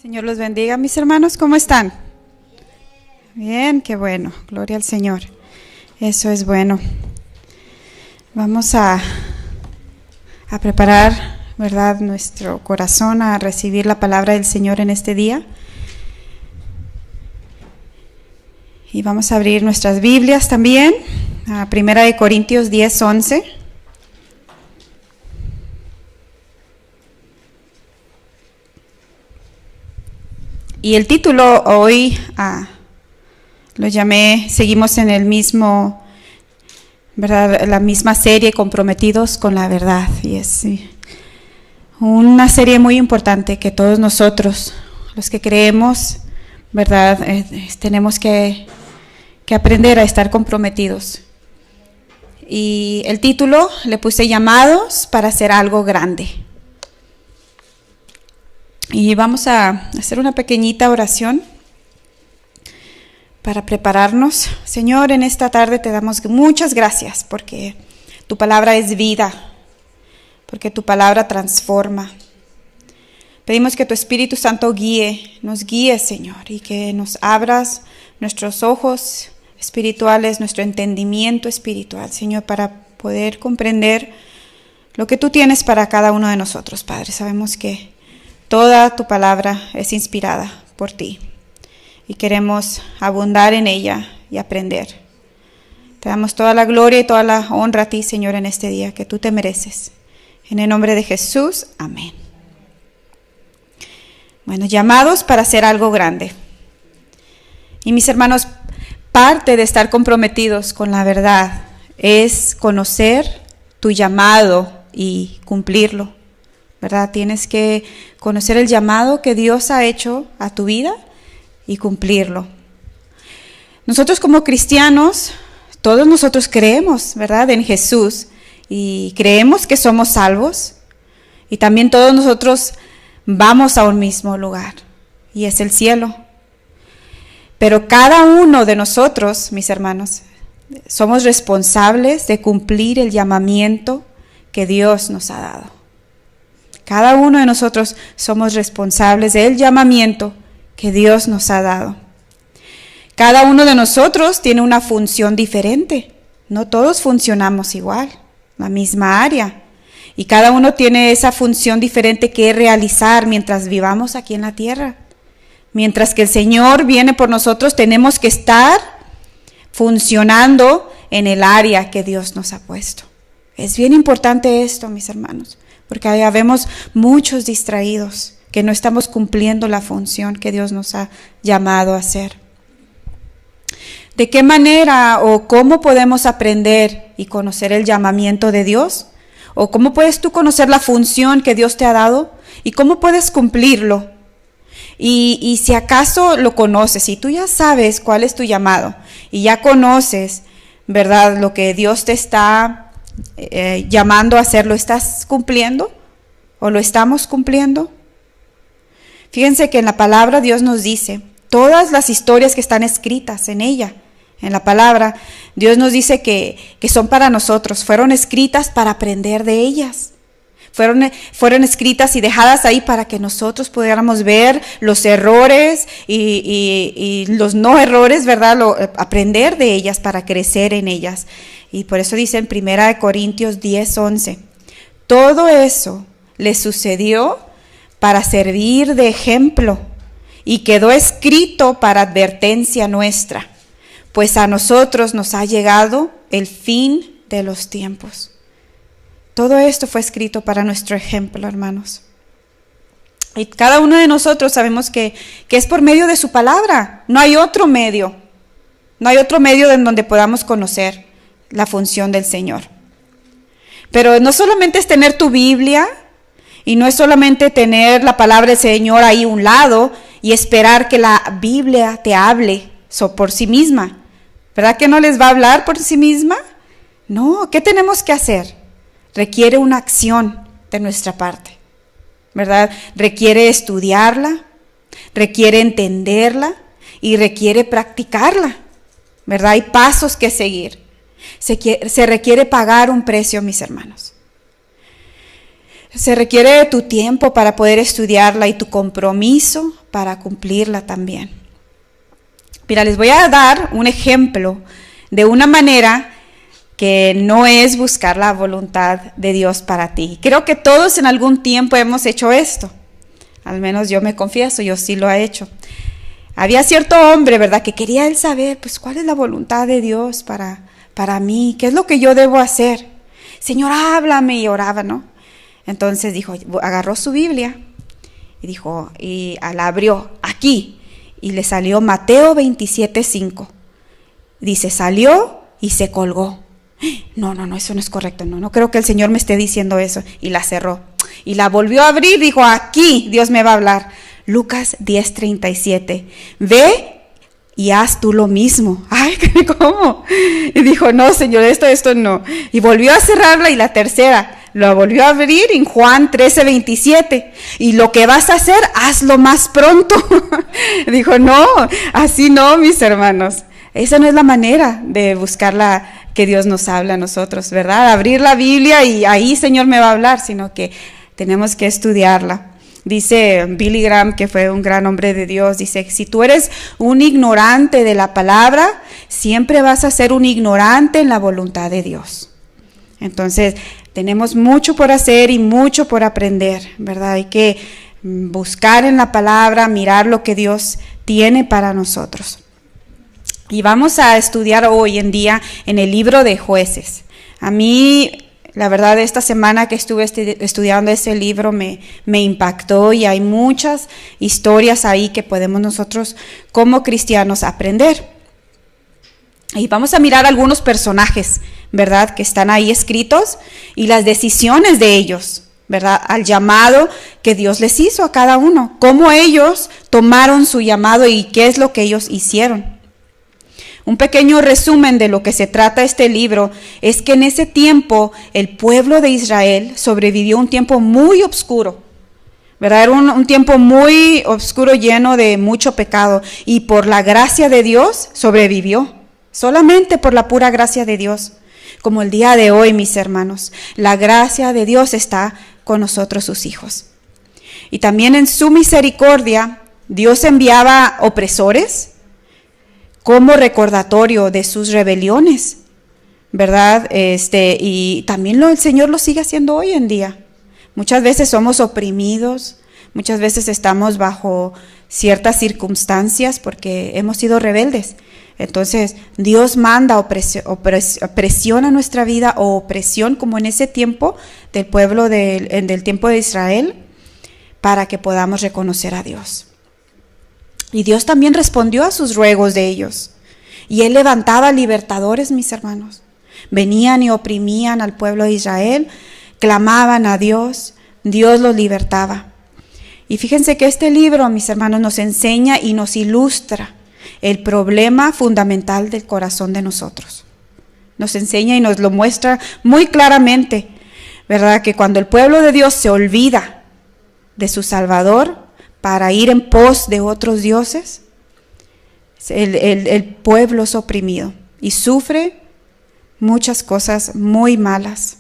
Señor los bendiga, mis hermanos, ¿cómo están? Bien, qué bueno, gloria al Señor. Eso es bueno. Vamos a preparar, ¿verdad?, nuestro corazón a recibir la palabra del Señor en este día. Y vamos a abrir nuestras Biblias también, a 1 Corintios 10:11. Y el título hoy lo llamé, seguimos en el mismo, ¿verdad?, la misma serie, Comprometidos con la Verdad. Y es una serie muy importante que todos nosotros, los que creemos, ¿verdad?, tenemos que aprender a estar comprometidos. Y el título le puse Llamados para hacer algo grande. Y vamos a hacer una pequeñita oración para prepararnos. Señor, en esta tarde te damos muchas gracias porque tu palabra es vida, porque tu palabra transforma. Pedimos que tu Espíritu Santo nos guíe, Señor, y que nos abras nuestros ojos espirituales, nuestro entendimiento espiritual, Señor, para poder comprender lo que tú tienes para cada uno de nosotros, Padre. Sabemos que toda tu palabra es inspirada por ti y queremos abundar en ella y aprender. Te damos toda la gloria y toda la honra a ti, Señor, en este día que tú te mereces. En el nombre de Jesús, amén. Bueno, llamados para hacer algo grande. Y mis hermanos, parte de estar comprometidos con la verdad es conocer tu llamado y cumplirlo, ¿verdad? Tienes que conocer el llamado que Dios ha hecho a tu vida y cumplirlo. Nosotros como cristianos, todos nosotros creemos, ¿verdad?, en Jesús y creemos que somos salvos y también todos nosotros vamos a un mismo lugar y es el cielo. Pero cada uno de nosotros, mis hermanos, somos responsables de cumplir el llamamiento que Dios nos ha dado. Cada uno de nosotros somos responsables del llamamiento que Dios nos ha dado. Cada uno de nosotros tiene una función diferente. No todos funcionamos igual, la misma área. Y cada uno tiene esa función diferente que realizar mientras vivamos aquí en la tierra. Mientras que el Señor viene por nosotros, tenemos que estar funcionando en el área que Dios nos ha puesto. Es bien importante esto, mis hermanos, porque allá vemos muchos distraídos que no estamos cumpliendo la función que Dios nos ha llamado a hacer. ¿De qué manera o cómo podemos aprender y conocer el llamamiento de Dios? ¿O cómo puedes tú conocer la función que Dios te ha dado? ¿Y cómo puedes cumplirlo? Y si acaso lo conoces, si tú ya sabes cuál es tu llamado y ya conoces, ¿verdad?, lo que Dios te está llamando a hacer, ¿lo estás cumpliendo o lo estamos cumpliendo? Fíjense que en la palabra Dios nos dice, todas las historias que están escritas en ella, en la palabra, Dios nos dice que son para nosotros, fueron escritas para aprender de ellas. Fueron escritas y dejadas ahí para que nosotros pudiéramos ver los errores y los no errores, ¿verdad? Aprender de ellas para crecer en ellas. Y por eso dice en 1 Corintios 10:11, todo eso le sucedió para servir de ejemplo y quedó escrito para advertencia nuestra, pues a nosotros nos ha llegado el fin de los tiempos. Todo esto fue escrito para nuestro ejemplo, hermanos. Y cada uno de nosotros sabemos que es por medio de su palabra. No hay otro medio. No hay otro medio en donde podamos conocer la función del Señor. Pero no solamente es tener tu Biblia y no es solamente tener la palabra del Señor ahí a un lado y esperar que la Biblia te hable por sí misma. ¿Verdad que no les va a hablar por sí misma? No, ¿qué tenemos que hacer? Requiere una acción de nuestra parte, ¿verdad? Requiere estudiarla, requiere entenderla y requiere practicarla, ¿verdad? Hay pasos que seguir. Se requiere pagar un precio, mis hermanos. Se requiere de tu tiempo para poder estudiarla y tu compromiso para cumplirla también. Mira, les voy a dar un ejemplo de una manera que no es buscar la voluntad de Dios para ti. Creo que todos en algún tiempo hemos hecho esto. Al menos yo me confieso, yo sí lo he hecho. Había cierto hombre, ¿verdad?, que quería él saber, pues, cuál es la voluntad de Dios para mí, qué es lo que yo debo hacer. Señor, háblame, y oraba, ¿no? Entonces dijo, agarró su Biblia y dijo, y la abrió aquí, y le salió Mateo 27:5. Dice, salió y se colgó. No, eso no es correcto, no creo que el Señor me esté diciendo eso. Y la cerró. Y la volvió a abrir, dijo, aquí Dios me va a hablar. Lucas 10:37. Ve y haz tú lo mismo. Ay, ¿cómo? Y dijo, no, Señor, esto no. Y volvió a cerrarla, y la tercera lo volvió a abrir en Juan 13:27. Y lo que vas a hacer, hazlo más pronto. Dijo, no, así no, mis hermanos. Esa no es la manera de buscar que Dios nos habla a nosotros, ¿verdad? Abrir la Biblia y ahí Señor me va a hablar, sino que tenemos que estudiarla. Dice Billy Graham, que fue un gran hombre de Dios, dice, si tú eres un ignorante de la palabra, siempre vas a ser un ignorante en la voluntad de Dios. Entonces, tenemos mucho por hacer y mucho por aprender, ¿verdad? Hay que buscar en la palabra, mirar lo que Dios tiene para nosotros. Y vamos a estudiar hoy en día en el libro de Jueces. A mí, la verdad, esta semana que estuve estudiando ese libro me impactó, y hay muchas historias ahí que podemos nosotros como cristianos aprender. Y vamos a mirar algunos personajes, ¿verdad?, que están ahí escritos, y las decisiones de ellos, ¿verdad?, al llamado que Dios les hizo a cada uno, cómo ellos tomaron su llamado y qué es lo que ellos hicieron. Un pequeño resumen de lo que se trata este libro es que en ese tiempo el pueblo de Israel sobrevivió un tiempo muy oscuro, ¿verdad? Era un tiempo muy oscuro, lleno de mucho pecado, y por la gracia de Dios sobrevivió, solamente por la pura gracia de Dios. Como el día de hoy, mis hermanos, la gracia de Dios está con nosotros, sus hijos. Y también en su misericordia, Dios enviaba opresores como recordatorio de sus rebeliones, ¿verdad? Y también el Señor lo sigue haciendo hoy en día. Muchas veces somos oprimidos, muchas veces estamos bajo ciertas circunstancias porque hemos sido rebeldes. Entonces, Dios manda opresión a nuestra vida, o opresión como en ese tiempo del pueblo del tiempo de Israel, para que podamos reconocer a Dios. Y Dios también respondió a sus ruegos de ellos. Y Él levantaba libertadores, mis hermanos. Venían y oprimían al pueblo de Israel, clamaban a Dios, Dios los libertaba. Y fíjense que este libro, mis hermanos, nos enseña y nos ilustra el problema fundamental del corazón de nosotros. Nos enseña y nos lo muestra muy claramente, ¿verdad?, que cuando el pueblo de Dios se olvida de su Salvador para ir en pos de otros dioses, el pueblo es oprimido y sufre muchas cosas muy malas.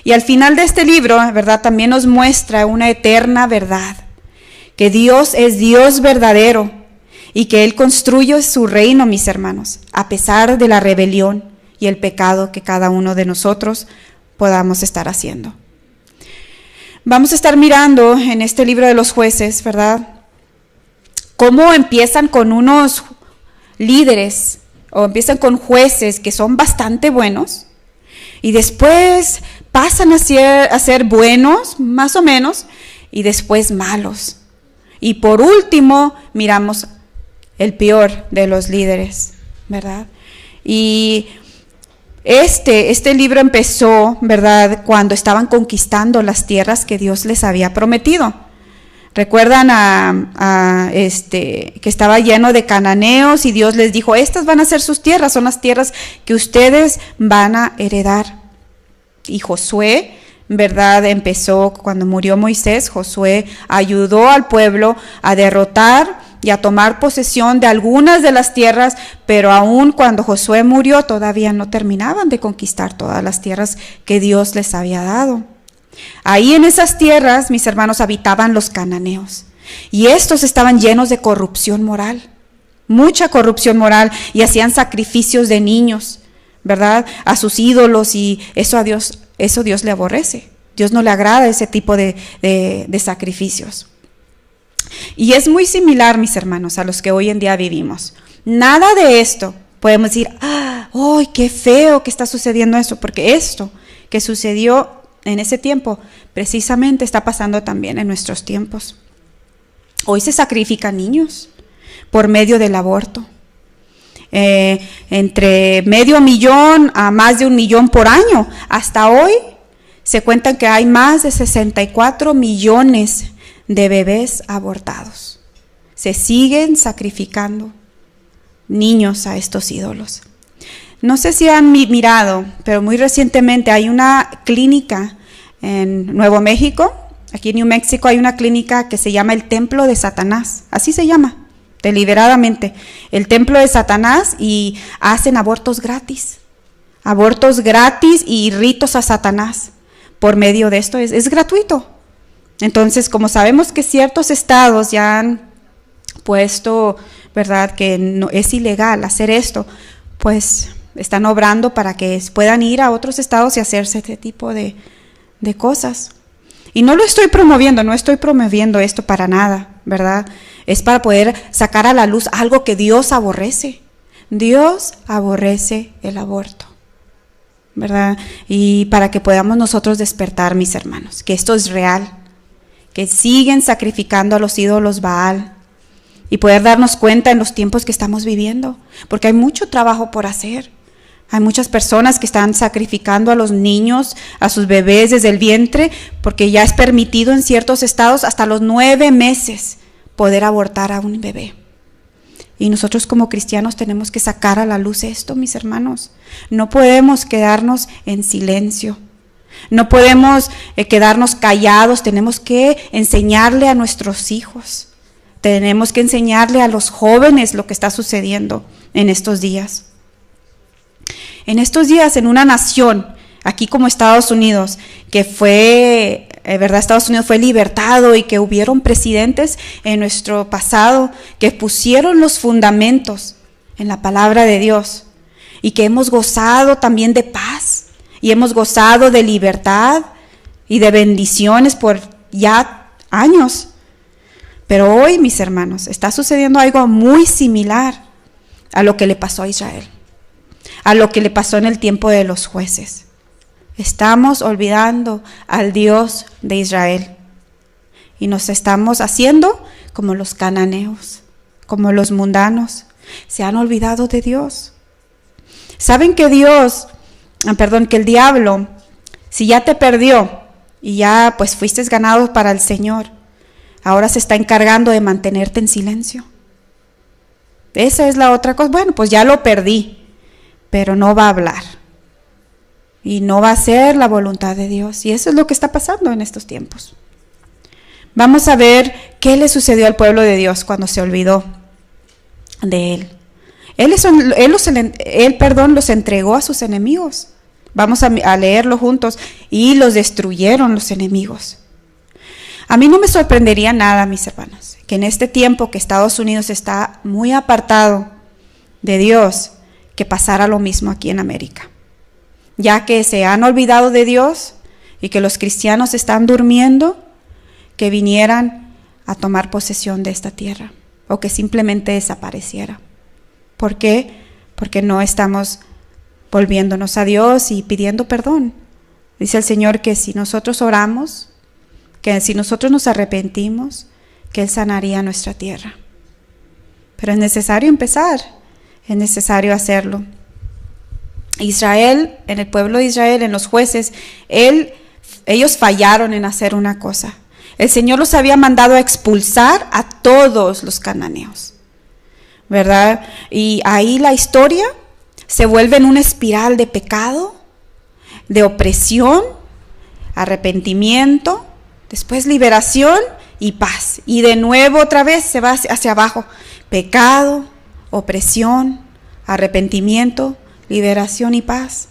Y al final de este libro, ¿verdad?, también nos muestra una eterna verdad, que Dios es Dios verdadero y que Él construye su reino, mis hermanos, a pesar de la rebelión y el pecado que cada uno de nosotros podamos estar haciendo. Vamos a estar mirando en este libro de los jueces, ¿verdad?, cómo empiezan con unos líderes, o empiezan con jueces que son bastante buenos, y después pasan a ser buenos, más o menos, y después malos. Y por último, miramos el peor de los líderes, ¿verdad? Y este libro empezó, ¿verdad?, cuando estaban conquistando las tierras que Dios les había prometido. Recuerdan que estaba lleno de cananeos, y Dios les dijo, estas van a ser sus tierras, son las tierras que ustedes van a heredar. Y Josué, ¿verdad?, empezó cuando murió Moisés. Josué ayudó al pueblo a derrotar y a tomar posesión de algunas de las tierras, pero aún cuando Josué murió todavía no terminaban de conquistar todas las tierras que Dios les había dado. Ahí en esas tierras, mis hermanos, habitaban los cananeos. Y estos estaban llenos de corrupción moral, mucha corrupción moral, y hacían sacrificios de niños, ¿verdad?, a sus ídolos, y eso Dios le aborrece. Dios no le agrada ese tipo de sacrificios. Y es muy similar, mis hermanos, a los que hoy en día vivimos. Nada de esto podemos decir, ¡ay, qué feo que está sucediendo esto! Porque esto que sucedió en ese tiempo precisamente está pasando también en nuestros tiempos. Hoy se sacrifican niños por medio del aborto. Entre 500,000 a más de 1,000,000 por año. Hasta hoy se cuentan que hay más de 64 millones de bebés abortados. Se siguen sacrificando niños a estos ídolos. No sé si han mirado, pero muy recientemente hay una clínica en Nuevo México. Aquí en New Mexico hay una clínica que se llama el Templo de Satanás. Así se llama, deliberadamente. El Templo de Satanás, y hacen abortos gratis. Abortos gratis y ritos a Satanás. Por medio de esto es gratuito. Entonces, como sabemos que ciertos estados ya han puesto, ¿verdad?, que no, es ilegal hacer esto, pues están obrando para que puedan ir a otros estados y hacerse este tipo de cosas. Y no estoy promoviendo esto para nada, ¿verdad? Es para poder sacar a la luz algo que Dios aborrece. Dios aborrece el aborto, ¿verdad? Y para que podamos nosotros despertar, mis hermanos, que esto es real, que siguen sacrificando a los ídolos Baal, y poder darnos cuenta en los tiempos que estamos viviendo, porque hay mucho trabajo por hacer. Hay muchas personas que están sacrificando a los niños, a sus bebés desde el vientre, porque ya es permitido en ciertos estados hasta los 9 meses poder abortar a un bebé. Y nosotros como cristianos tenemos que sacar a la luz esto, mis hermanos. No podemos quedarnos en silencio. No podemos quedarnos callados. Tenemos que enseñarle a nuestros hijos. Tenemos que enseñarle a los jóvenes lo que está sucediendo en estos días. En estos días, en una nación, aquí como Estados Unidos, que fue, ¿verdad?, Estados Unidos fue libertado, y que hubieron presidentes en nuestro pasado que pusieron los fundamentos en la palabra de Dios, y que hemos gozado también de paz, y hemos gozado de libertad y de bendiciones por ya años. Pero hoy, mis hermanos, está sucediendo algo muy similar a lo que le pasó a Israel, a lo que le pasó en el tiempo de los jueces. Estamos olvidando al Dios de Israel y nos estamos haciendo como los cananeos, como los mundanos. Se han olvidado de Dios. Saben que que el diablo, si ya te perdió y ya pues fuiste ganado para el Señor, ahora se está encargando de mantenerte en silencio. Esa es la otra cosa. Bueno, pues ya lo perdí, pero no va a hablar. Y no va a ser la voluntad de Dios. Y eso es lo que está pasando en estos tiempos. Vamos a ver qué le sucedió al pueblo de Dios cuando se olvidó de Él. Él los entregó a sus enemigos. Vamos a leerlo juntos. Y los destruyeron los enemigos. A mí no me sorprendería nada, mis hermanos, que en este tiempo que Estados Unidos está muy apartado de Dios, que pasara lo mismo aquí en América. Ya que se han olvidado de Dios y que los cristianos están durmiendo, que vinieran a tomar posesión de esta tierra, o que simplemente desapareciera. ¿Por qué? Porque no estamos volviéndonos a Dios y pidiendo perdón. Dice el Señor que si nosotros oramos, que si nosotros nos arrepentimos, que Él sanaría nuestra tierra. Pero es necesario empezar, es necesario hacerlo. Israel, en el pueblo de Israel, en los jueces, ellos fallaron en hacer una cosa. El Señor los había mandado a expulsar a todos los cananeos, ¿verdad? Y ahí la historia se vuelve en una espiral de pecado, de opresión, arrepentimiento, después liberación y paz. Y de nuevo otra vez se va hacia abajo. Pecado, opresión, arrepentimiento, liberación y paz.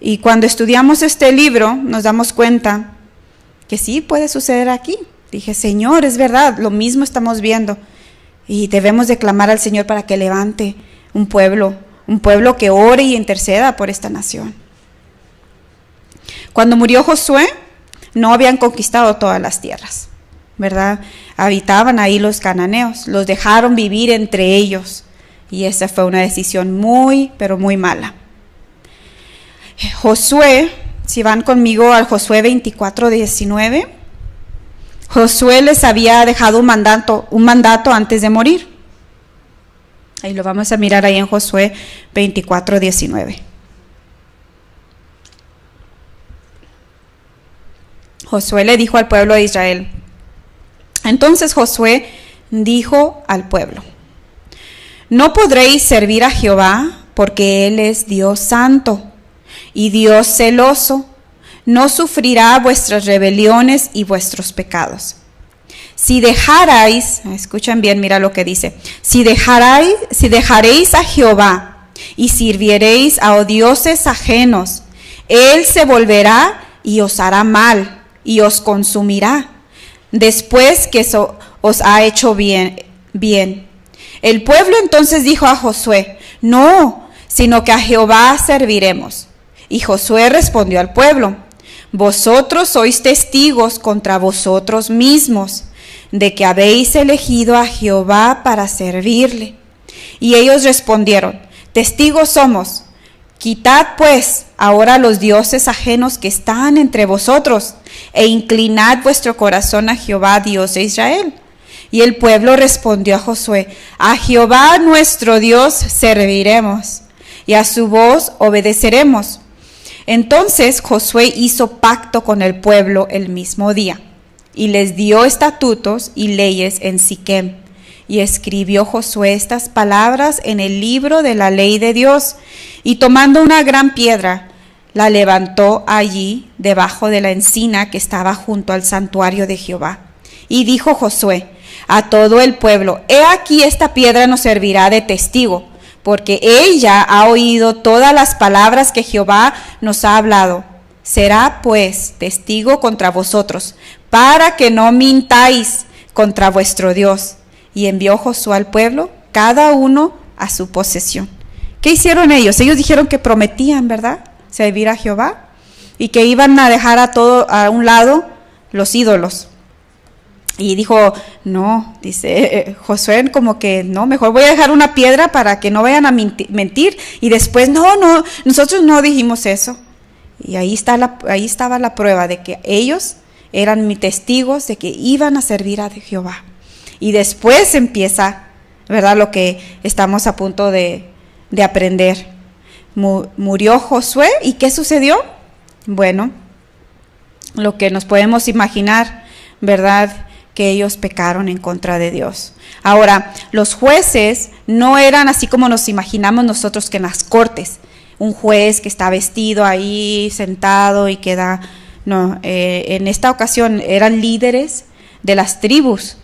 Y cuando estudiamos este libro nos damos cuenta que sí puede suceder aquí. Dije, Señor, es verdad, lo mismo estamos viendo. Y debemos de clamar al Señor para que levante un pueblo que ore y interceda por esta nación. Cuando murió Josué, no habían conquistado todas las tierras, ¿verdad? Habitaban ahí los cananeos, los dejaron vivir entre ellos. Y esa fue una decisión muy, pero muy mala. Josué, si van conmigo al Josué 24:19, Josué les había dejado un mandato antes de morir. Ahí lo vamos a mirar ahí en Josué 24:19. Josué le dijo al pueblo de Israel. Entonces Josué dijo al pueblo: no podréis servir a Jehová, porque Él es Dios santo y Dios celoso. No sufrirá vuestras rebeliones y vuestros pecados. Si dejarais, escuchen bien, mira lo que dice, si dejaréis a Jehová y sirviereis a dioses ajenos, Él se volverá y os hará mal y os consumirá, después que os ha hecho bien. El pueblo entonces dijo a Josué: no, sino que a Jehová serviremos. Y Josué respondió al pueblo: vosotros sois testigos contra vosotros mismos de que habéis elegido a Jehová para servirle. Y ellos respondieron: testigos somos. Quitad pues ahora los dioses ajenos que están entre vosotros, e inclinad vuestro corazón a Jehová, Dios de Israel. Y el pueblo respondió a Josué: a Jehová nuestro Dios serviremos, y a su voz obedeceremos. Entonces Josué hizo pacto con el pueblo el mismo día, y les dio estatutos y leyes en Siquem. Y escribió Josué estas palabras en el libro de la ley de Dios, y tomando una gran piedra, la levantó allí debajo de la encina que estaba junto al santuario de Jehová. Y dijo Josué a todo el pueblo: he aquí esta piedra nos servirá de testigo, porque ella ha oído todas las palabras que Jehová nos ha hablado. Será pues testigo contra vosotros, para que no mintáis contra vuestro Dios. Y envió Josué al pueblo, cada uno a su posesión. ¿Qué hicieron ellos? Ellos dijeron que prometían, ¿verdad?, servir a Jehová, y que iban a dejar a un lado los ídolos. Y dijo, no, dice Josué, como que no, mejor voy a dejar una piedra para que no vayan a mentir. Y después, no, nosotros no dijimos eso. Y ahí estaba la prueba de que ellos eran mis testigos de que iban a servir a Jehová. Y después empieza, ¿verdad?, lo que estamos a punto de aprender. Murió Josué, ¿y qué sucedió? Bueno, lo que nos podemos imaginar, ¿verdad?, que ellos pecaron en contra de Dios. Ahora, los jueces no eran así como nos imaginamos nosotros, que en las cortes, un juez que está vestido ahí, sentado y que da... No, en esta ocasión eran líderes de las tribus,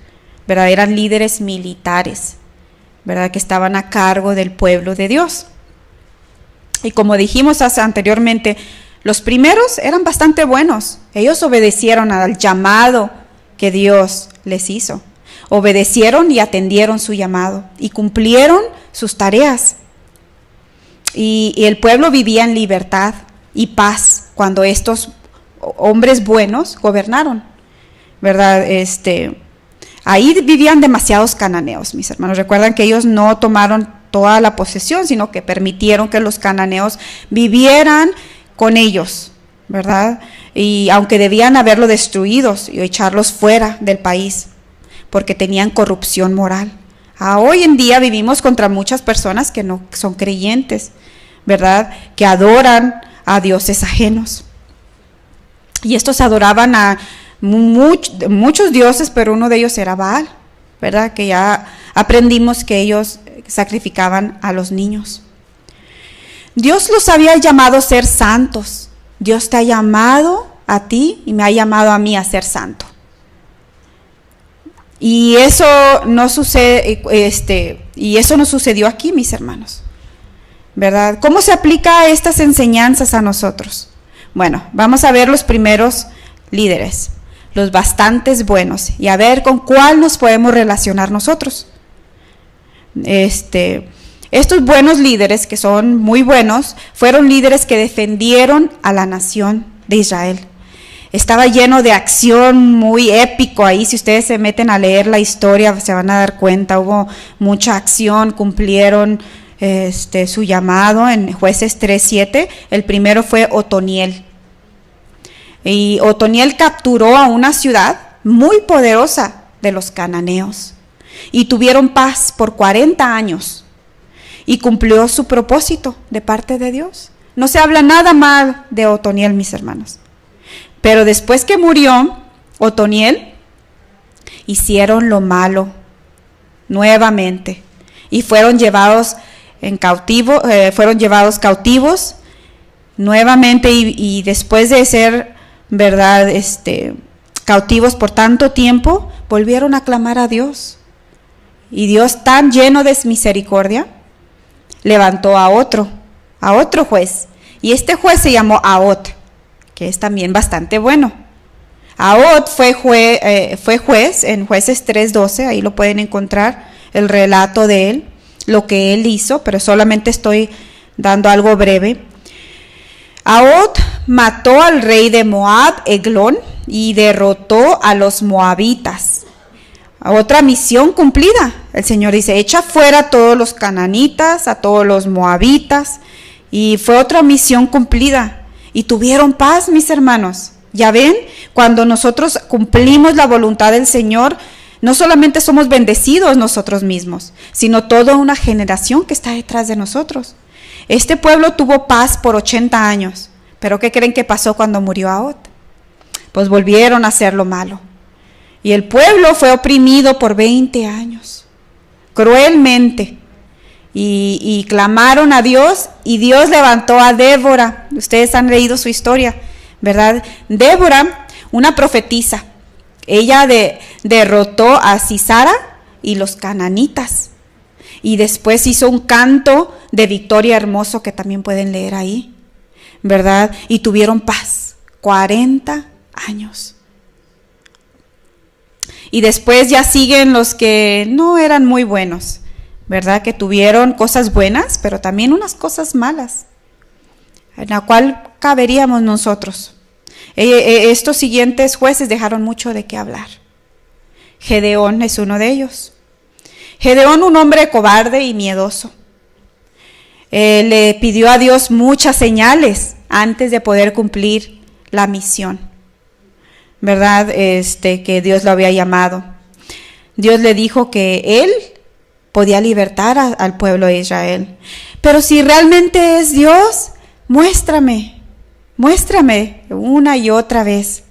¿verdad? Eran líderes militares, ¿verdad?, que estaban a cargo del pueblo de Dios. Y como dijimos anteriormente, los primeros eran bastante buenos. Ellos obedecieron al llamado que Dios les hizo. Obedecieron y atendieron su llamado y cumplieron sus tareas. Y el pueblo vivía en libertad y paz cuando estos hombres buenos gobernaron, ¿verdad? Ahí vivían demasiados cananeos, mis hermanos. Recuerdan que ellos no tomaron toda la posesión, sino que permitieron que los cananeos vivieran con ellos, ¿verdad? Y aunque debían haberlo destruidos y echarlos fuera del país, porque tenían corrupción moral. Hoy en día vivimos contra muchas personas que no son creyentes, ¿verdad?, que adoran a dioses ajenos. Y estos adoraban a muchos dioses, pero uno de ellos era Baal, ¿verdad?, que ya aprendimos que ellos sacrificaban a los niños. Dios los había llamado a ser santos. Dios te ha llamado a ti y me ha llamado a mí a ser santo. Y eso no sucede, y eso no sucedió aquí, mis hermanos, ¿verdad? ¿Cómo se aplica estas enseñanzas a nosotros? Bueno, vamos a ver los primeros líderes. los bastantes buenos, y a ver con cuál nos podemos relacionar nosotros. Estos buenos líderes, que son muy buenos, fueron líderes que defendieron a la nación de Israel. Estaba lleno de acción, muy épico ahí. Si ustedes se meten a leer la historia, se van a dar cuenta, hubo mucha acción, cumplieron su llamado en Jueces 3:7. El primero fue Otoniel. Y Otoniel capturó a una ciudad muy poderosa de los cananeos. Y tuvieron paz por 40 años. Y cumplió su propósito de parte de Dios. No se habla nada mal de Otoniel, mis hermanos. Pero después que murió Otoniel, hicieron lo malo nuevamente. Y fueron llevados cautivos nuevamente. Y después de ser, ¿verdad?, cautivos por tanto tiempo, volvieron a clamar a Dios. Y Dios, tan lleno de misericordia, levantó a otro juez. Y este juez se llamó Ahot, que es también bastante bueno. Ahot fue juez en Jueces 3:12, ahí lo pueden encontrar, el relato de él, lo que él hizo, pero solamente estoy dando algo breve. Ahot mató al rey de Moab, Eglón, y derrotó a los moabitas. Otra misión cumplida. El Señor dice, echa fuera a todos los cananitas, a todos los moabitas, y fue otra misión cumplida. Y tuvieron paz, mis hermanos. Ya ven, cuando nosotros cumplimos la voluntad del Señor, no solamente somos bendecidos nosotros mismos, sino toda una generación que está detrás de nosotros. Este pueblo tuvo paz por 80 años, pero ¿qué creen que pasó cuando murió Ahot? Pues volvieron a hacer lo malo. Y el pueblo fue oprimido por 20 años, cruelmente. Y clamaron a Dios, y Dios levantó a Débora. Ustedes han leído su historia, ¿verdad? Débora, una profetisa, ella derrotó a Sisara y los cananitas. Y después hizo un canto de victoria hermoso que también pueden leer ahí, ¿verdad? Y tuvieron paz, 40 años. Y después ya siguen los que no eran muy buenos, ¿verdad? Que tuvieron cosas buenas, pero también unas cosas malas, en la cual caberíamos nosotros. Estos siguientes jueces dejaron mucho de qué hablar. Gedeón es uno de ellos. Gedeón, un hombre cobarde y miedoso. Le pidió a Dios muchas señales antes de poder cumplir la misión, ¿verdad? Que Dios lo había llamado. Dios le dijo que él podía libertar al pueblo de Israel. Pero si realmente es Dios, muéstrame una y otra vez.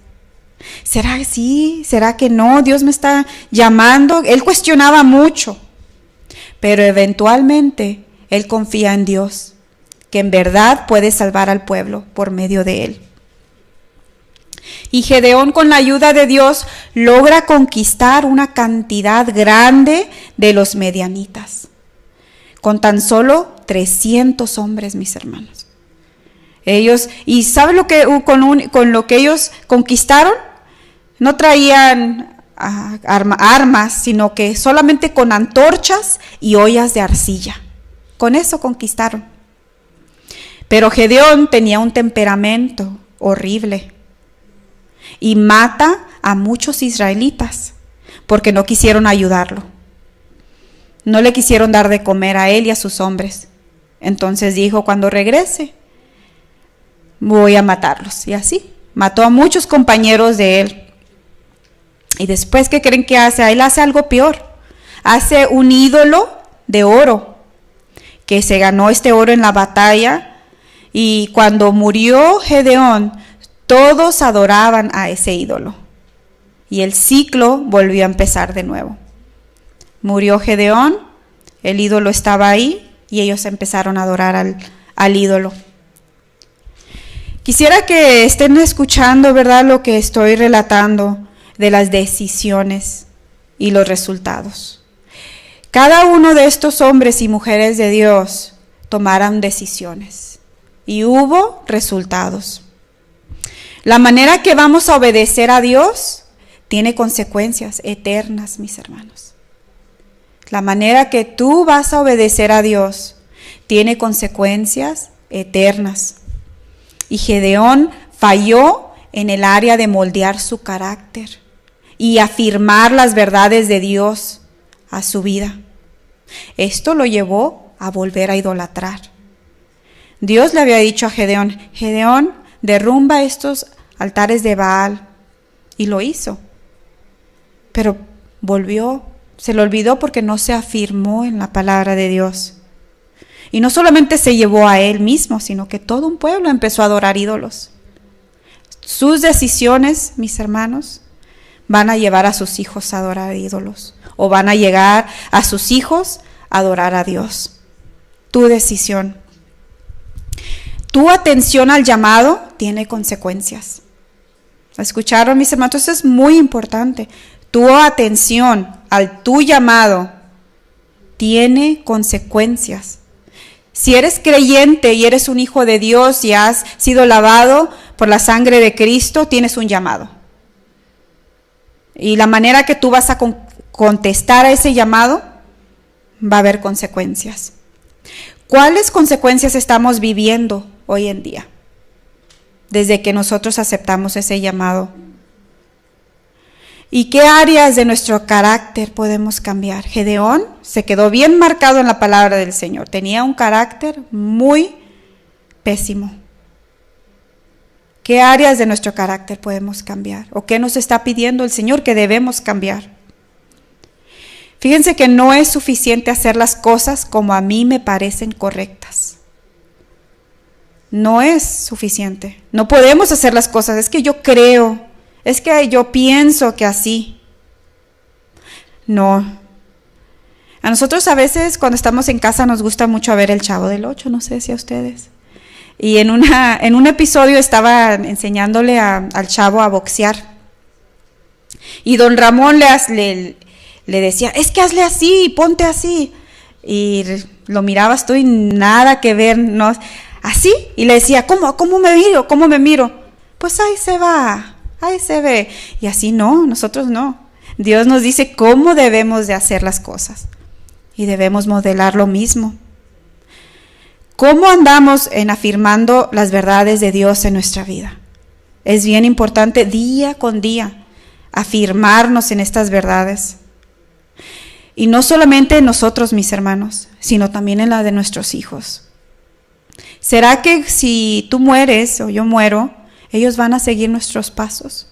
¿Será que sí? ¿Será que no? Dios me está llamando. Él cuestionaba mucho, pero eventualmente él confía en Dios, que en verdad puede salvar al pueblo por medio de él. Y Gedeón, con la ayuda de Dios, logra conquistar una cantidad grande de los medianitas, con tan solo 300 hombres, mis hermanos. ¿Y saben lo que con lo que ellos conquistaron? No traían armas, sino que solamente con antorchas y ollas de arcilla. Con eso conquistaron. Pero Gedeón tenía un temperamento horrible y mata a muchos israelitas porque no quisieron ayudarlo. No le quisieron dar de comer a él y a sus hombres. Entonces dijo, cuando regrese, voy a matarlos. Y así, mató a muchos compañeros de él. Y después, ¿qué creen que hace? Él hace algo peor. Hace un ídolo de oro, que se ganó este oro en la batalla. Y cuando murió Gedeón, todos adoraban a ese ídolo. Y el ciclo volvió a empezar de nuevo. Murió Gedeón, el ídolo estaba ahí, y ellos empezaron a adorar al ídolo. Quisiera que estén escuchando, ¿verdad?, lo que estoy relatando de las decisiones y los resultados. Cada uno de estos hombres y mujeres de Dios tomaron decisiones y hubo resultados. La manera que vamos a obedecer a Dios tiene consecuencias eternas, mis hermanos. La manera que tú vas a obedecer a Dios tiene consecuencias eternas. Y Gedeón falló en el área de moldear su carácter y afirmar las verdades de Dios a su vida. Esto lo llevó a volver a idolatrar. Dios le había dicho a Gedeón, Gedeón, derrumba estos altares de Baal. Y lo hizo. Pero se le olvidó porque no se afirmó en la palabra de Dios. Y no solamente se llevó a él mismo, sino que todo un pueblo empezó a adorar ídolos. Sus decisiones, mis hermanos, van a llevar a sus hijos a adorar ídolos. O van a llegar a sus hijos a adorar a Dios. Tu decisión. Tu atención al llamado tiene consecuencias. ¿Escucharon, mis hermanos? Eso es muy importante. Tu atención al tu llamado tiene consecuencias. Si eres creyente y eres un hijo de Dios y has sido lavado por la sangre de Cristo, tienes un llamado. Y la manera que tú vas a contestar a ese llamado, va a haber consecuencias. ¿Cuáles consecuencias estamos viviendo hoy en día? Desde que nosotros aceptamos ese llamado. ¿Y qué áreas de nuestro carácter podemos cambiar? Gedeón se quedó bien marcado en la palabra del Señor. Tenía un carácter muy pésimo. ¿Qué áreas de nuestro carácter podemos cambiar? ¿O qué nos está pidiendo el Señor que debemos cambiar? Fíjense que no es suficiente hacer las cosas como a mí me parecen correctas. No es suficiente. No podemos hacer las cosas. Es que yo creo. Es que yo pienso que así. No. A nosotros a veces cuando estamos en casa nos gusta mucho ver El Chavo del Ocho. No sé si a ustedes. Y en un episodio estaba enseñándole al chavo a boxear. Y don Ramón le decía, es que hazle así, ponte así. Y lo mirabas tú y nada que ver, no, así. Y le decía, ¿cómo me miro? ¿Cómo me miro? Pues ahí se va, ahí se ve. Y así no, nosotros no. Dios nos dice cómo debemos de hacer las cosas. Y debemos modelar lo mismo. ¿Cómo andamos en afirmando las verdades de Dios en nuestra vida? Es bien importante día con día afirmarnos en estas verdades. Y no solamente en nosotros, mis hermanos, sino también en la de nuestros hijos. ¿Será que si tú mueres o yo muero, ellos van a seguir nuestros pasos?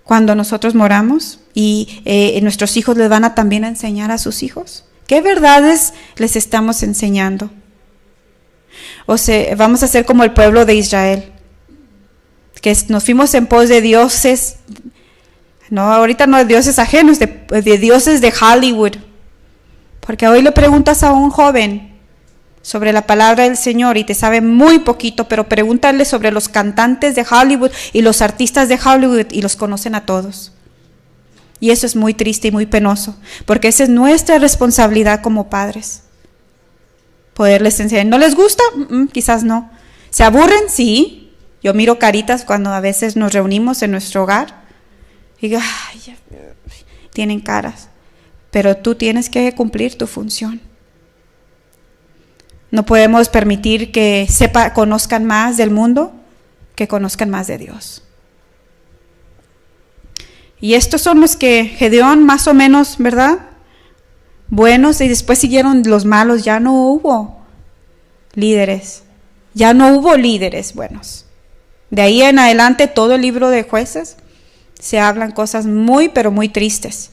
Cuando nosotros moramos y nuestros hijos les van a también enseñar a sus hijos. ¿Qué verdades les estamos enseñando? O sea, vamos a ser como el pueblo de Israel, que nos fuimos en pos de dioses. No, ahorita no de dioses ajenos, de dioses de Hollywood. Porque hoy le preguntas a un joven sobre la palabra del Señor y te sabe muy poquito, pero pregúntale sobre los cantantes de Hollywood y los artistas de Hollywood y los conocen a todos. Y eso es muy triste y muy penoso, porque esa es nuestra responsabilidad como padres. Poderles enseñar. ¿No les gusta? Quizás no. ¿Se aburren? Sí. Yo miro caritas cuando a veces nos reunimos en nuestro hogar. Y digo, ay, tienen caras. Pero tú tienes que cumplir tu función. No podemos permitir que conozcan más del mundo que conozcan más de Dios. Y estos son los que Gedeón más o menos, ¿verdad? Buenos, y después siguieron los malos. Ya no hubo líderes. Ya no hubo líderes buenos. De ahí en adelante todo el libro de Jueces se hablan cosas muy, pero muy tristes.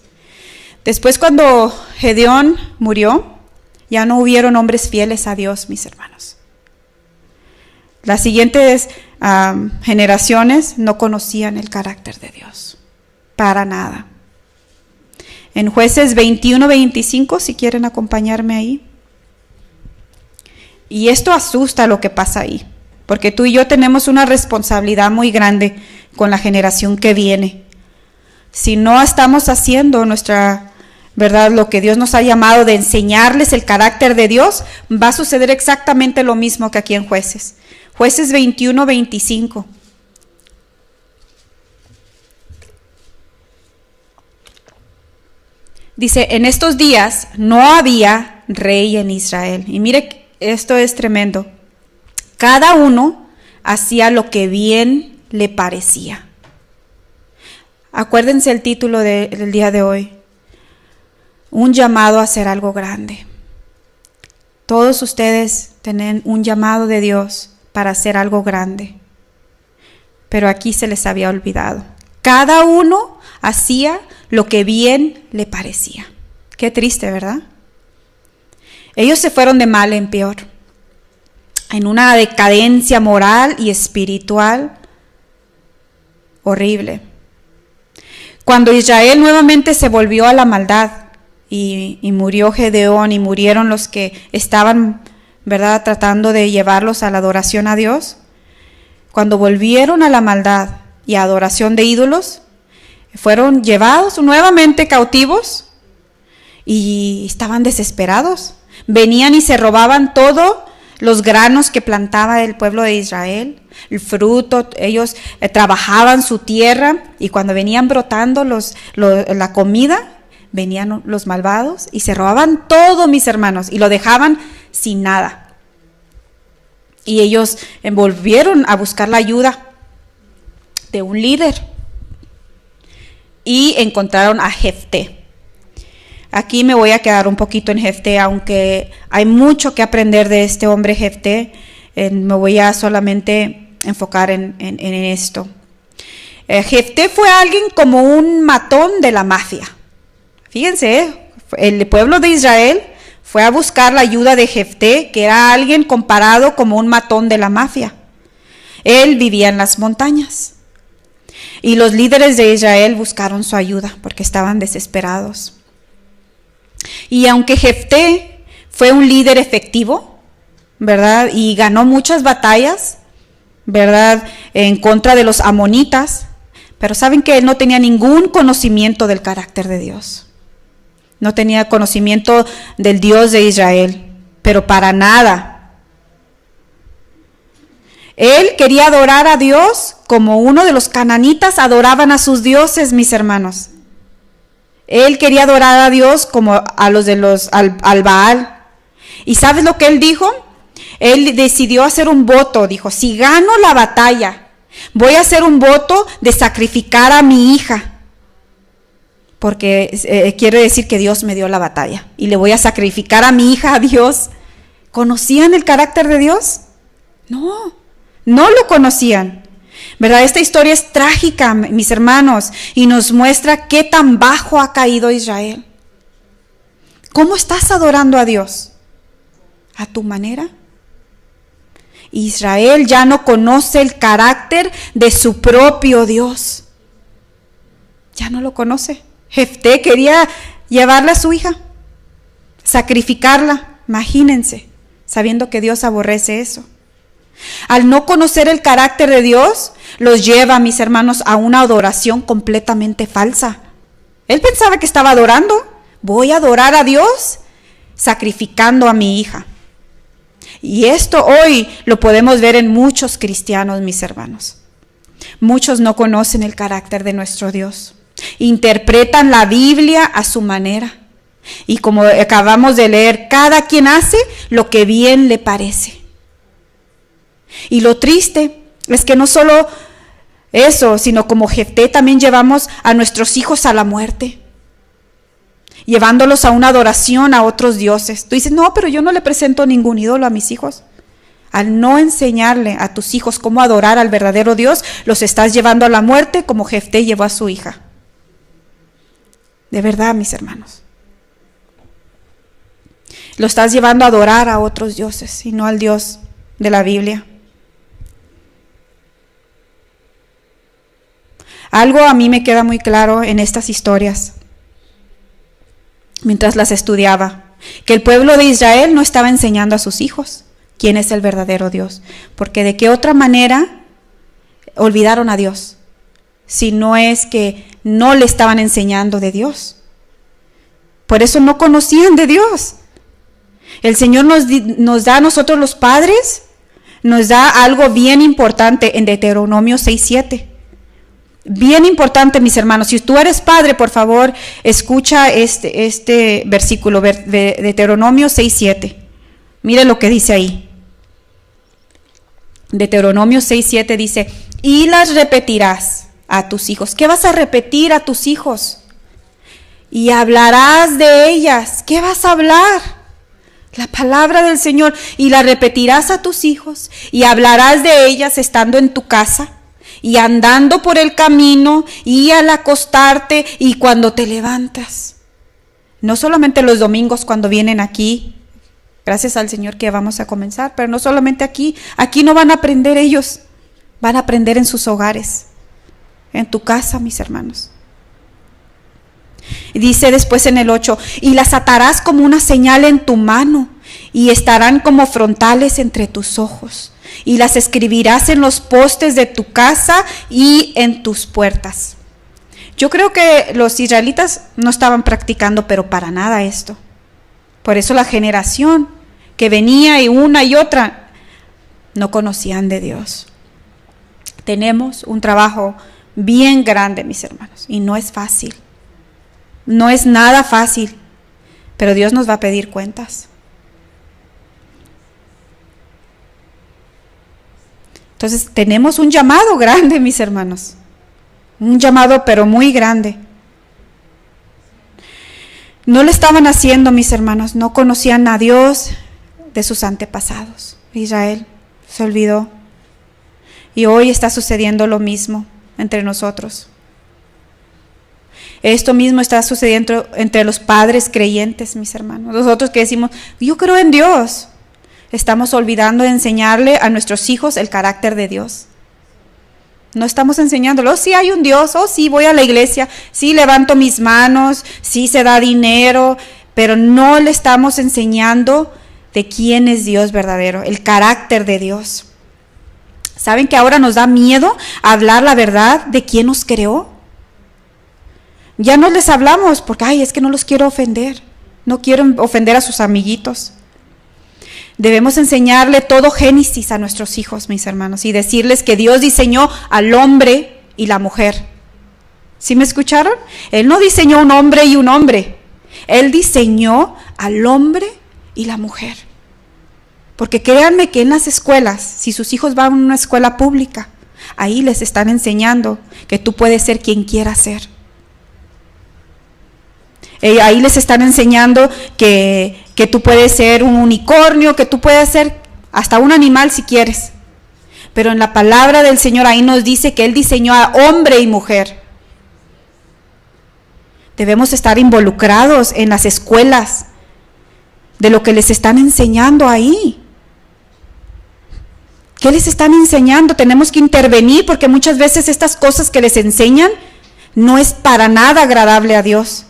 Después cuando Gedeón murió, ya no hubieron hombres fieles a Dios, mis hermanos. Las siguientes generaciones no conocían el carácter de Dios, para nada. En Jueces 21-25, si quieren acompañarme ahí. Y esto asusta lo que pasa ahí, porque tú y yo tenemos una responsabilidad muy grande con la generación que viene. Si no estamos haciendo nuestra verdad, lo que Dios nos ha llamado de enseñarles el carácter de Dios, va a suceder exactamente lo mismo que aquí en Jueces. Jueces 21-25. Dice, en estos días no había rey en Israel. Y mire, esto es tremendo. Cada uno hacía lo que bien le parecía. Acuérdense el título del día de hoy. Un llamado a hacer algo grande. Todos ustedes tienen un llamado de Dios para hacer algo grande. Pero aquí se les había olvidado. Cada uno hacía lo que bien le parecía. Qué triste, ¿verdad? Ellos se fueron de mal en peor, en una decadencia moral y espiritual horrible. Cuando Israel nuevamente se volvió a la maldad y murió Gedeón y murieron los que estaban, ¿verdad?, tratando de llevarlos a la adoración a Dios, cuando volvieron a la maldad y a adoración de ídolos, fueron llevados nuevamente cautivos y estaban desesperados. Venían y se robaban todos los granos que plantaba el pueblo de Israel, el fruto. Ellos trabajaban su tierra y cuando venían brotando la comida, venían los malvados y se robaban todo, mis hermanos, y lo dejaban sin nada. Y ellos volvieron a buscar la ayuda de un líder y encontraron a Jefté. Aquí me voy a quedar un poquito en Jefté, aunque hay mucho que aprender de este hombre Jefté. Me voy a solamente enfocar en esto. Jefté fue alguien como un matón de la mafia. Fíjense, el pueblo de Israel fue a buscar la ayuda de Jefté, que era alguien comparado como un matón de la mafia. Él vivía en las montañas. Y los líderes de Israel buscaron su ayuda porque estaban desesperados. Y aunque Jefté fue un líder efectivo, ¿verdad?, y ganó muchas batallas, ¿verdad?, en contra de los amonitas, pero saben que él no tenía ningún conocimiento del carácter de Dios. No tenía conocimiento del Dios de Israel, pero para nada. Él quería adorar a Dios como uno de los cananitas adoraban a sus dioses, mis hermanos. Él quería adorar a Dios como a los al Baal. ¿Y sabes lo que él dijo? Él decidió hacer un voto. Dijo, si gano la batalla, voy a hacer un voto de sacrificar a mi hija. Porque quiere decir que Dios me dio la batalla. Y le voy a sacrificar a mi hija a Dios. ¿Conocían el carácter de Dios? No lo conocían, ¿verdad? Esta historia es trágica, mis hermanos, y nos muestra qué tan bajo ha caído Israel. ¿Cómo estás adorando a Dios? ¿A tu manera? Israel ya no conoce el carácter de su propio Dios. Ya no lo conoce. Jefté quería llevarle a su hija, sacrificarla, imagínense, sabiendo que Dios aborrece eso. Al no conocer el carácter de Dios, los lleva, mis hermanos, a una adoración completamente falsa. Él pensaba que estaba adorando. Voy a adorar a Dios sacrificando a mi hija. Y esto hoy lo podemos ver en muchos cristianos, mis hermanos. Muchos no conocen el carácter de nuestro Dios. Interpretan la Biblia a su manera. Y como acabamos de leer, cada quien hace lo que bien le parece. Y lo triste es que no solo eso, sino como Jefté también llevamos a nuestros hijos a la muerte, llevándolos a una adoración a otros dioses. Tú dices, no, pero yo no le presento ningún ídolo a mis hijos. Al no enseñarle a tus hijos cómo adorar al verdadero Dios, los estás llevando a la muerte como Jefté llevó a su hija. De verdad, mis hermanos. Lo estás llevando a adorar a otros dioses y no al Dios de la Biblia. Algo a mí me queda muy claro en estas historias, mientras las estudiaba, que el pueblo de Israel no estaba enseñando a sus hijos quién es el verdadero Dios, porque de qué otra manera olvidaron a Dios, si no es que no le estaban enseñando de Dios. Por eso no conocían de Dios. El Señor nos da a nosotros los padres, nos da algo bien importante en Deuteronomio 6:7. Bien importante, mis hermanos. Si tú eres padre, por favor, escucha este versículo de Deuteronomio 6:7. Mire lo que dice ahí. Deuteronomio 6:7 dice, y las repetirás a tus hijos. ¿Qué vas a repetir a tus hijos? Y hablarás de ellas. ¿Qué vas a hablar? La palabra del Señor. Y la repetirás a tus hijos y hablarás de ellas estando en tu casa y andando por el camino y al acostarte y cuando te levantas. No solamente los domingos cuando vienen aquí, gracias al Señor que vamos a comenzar, pero no solamente aquí no van a aprender ellos, van a aprender en sus hogares, en tu casa, mis hermanos. Y dice después en el 8, y las atarás como una señal en tu mano y estarán como frontales entre tus ojos. Y las escribirás en los postes de tu casa y en tus puertas. Yo creo que los israelitas no estaban practicando, pero para nada esto. Por eso la generación que venía y una y otra no conocían de Dios. Tenemos un trabajo bien grande, mis hermanos, y no es fácil. No es nada fácil, pero Dios nos va a pedir cuentas. Entonces tenemos un llamado grande, mis hermanos, un llamado pero muy grande. No lo estaban haciendo, mis hermanos, no conocían a Dios de sus antepasados. Israel se olvidó y hoy está sucediendo lo mismo entre nosotros. Esto mismo está sucediendo entre los padres creyentes, mis hermanos. Nosotros que decimos, yo creo en Dios, estamos olvidando de enseñarle a nuestros hijos el carácter de Dios. No estamos enseñándolo, oh, sí hay un Dios, oh sí voy a la iglesia, sí levanto mis manos, sí se da dinero, pero no le estamos enseñando de quién es Dios verdadero, el carácter de Dios. ¿Saben que ahora nos da miedo hablar la verdad de quién nos creó? Ya no les hablamos porque, ay, es que no los quiero ofender, no quiero ofender a sus amiguitos. Debemos enseñarle todo Génesis a nuestros hijos, mis hermanos, y decirles que Dios diseñó al hombre y la mujer. ¿Sí me escucharon? Él no diseñó un hombre y un hombre. Él diseñó al hombre y la mujer. Porque créanme que en las escuelas, si sus hijos van a una escuela pública, ahí les están enseñando que tú puedes ser quien quieras ser. Ahí les están enseñando que tú puedes ser un unicornio, que tú puedes ser hasta un animal si quieres. Pero en la palabra del Señor ahí nos dice que Él diseñó a hombre y mujer. Debemos estar involucrados en las escuelas de lo que les están enseñando ahí. ¿Qué les están enseñando? Tenemos que intervenir porque muchas veces estas cosas que les enseñan no es para nada agradable a Dios.